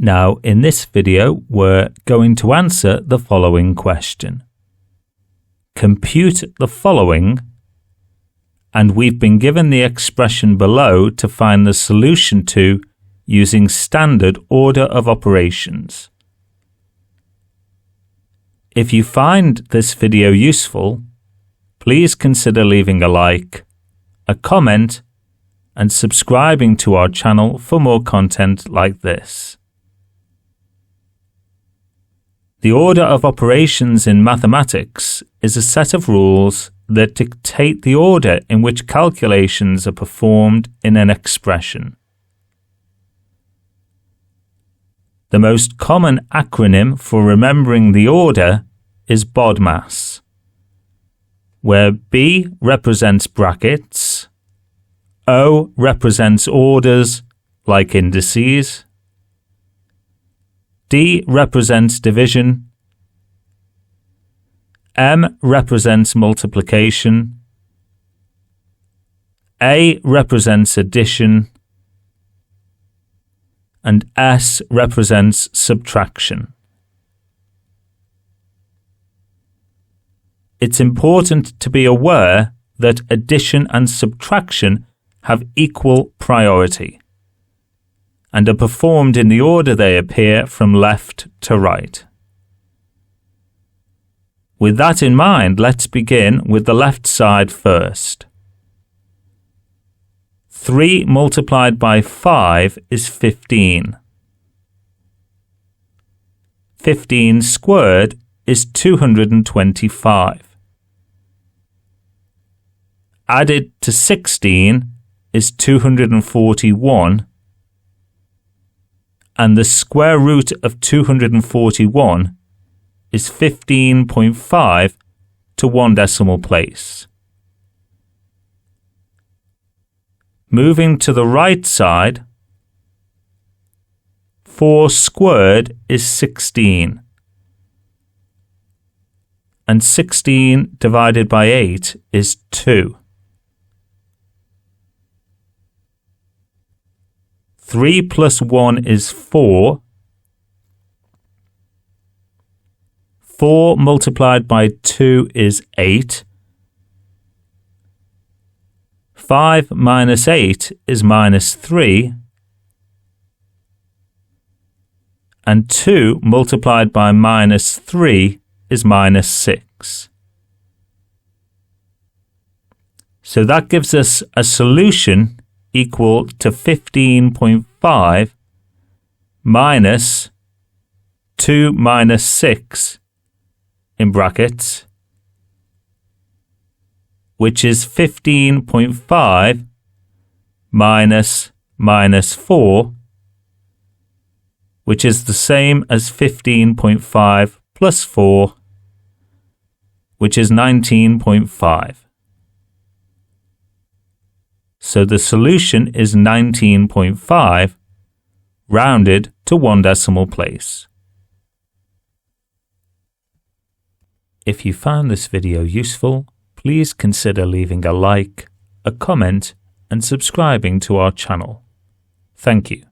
Now, in this video, we're going to answer the following question. Compute the following, and we've been given the expression below to find the solution to using standard order of operations. If you find this video useful, please consider leaving a like, a comment, and subscribing to our channel for more content like this. The order of operations in mathematics is a set of rules that dictate the order in which calculations are performed in an expression. The most common acronym for remembering the order is BODMAS, where B represents brackets, O represents orders like indices, D represents division, M represents multiplication, A represents addition, and S represents subtraction. It's important to be aware that addition and subtraction have equal priority and are performed in the order they appear from left to right. With that in mind, let's begin with the left side first. 3 multiplied by 5 is 15. 15 squared is 225. Added to 16 is 241. And the square root of 241 is 15.5 to 1 decimal place. Moving to the right side, 4 squared is 16. And 16 divided by 8 is 2. 3 plus 1 is 4. 4 multiplied by 2 is 8. 5 minus 8 is minus 3. And 2 multiplied by minus 3 is minus 6. So that gives us a solution equal to 15.5 minus 2 minus 6 in brackets, which is 15.5 minus minus 4, which is the same as 15.5 plus 4, which is 19.5. So the solution is 19.5, rounded to 1 decimal place. If you found this video useful, please consider leaving a like, a comment, and subscribing to our channel. Thank you.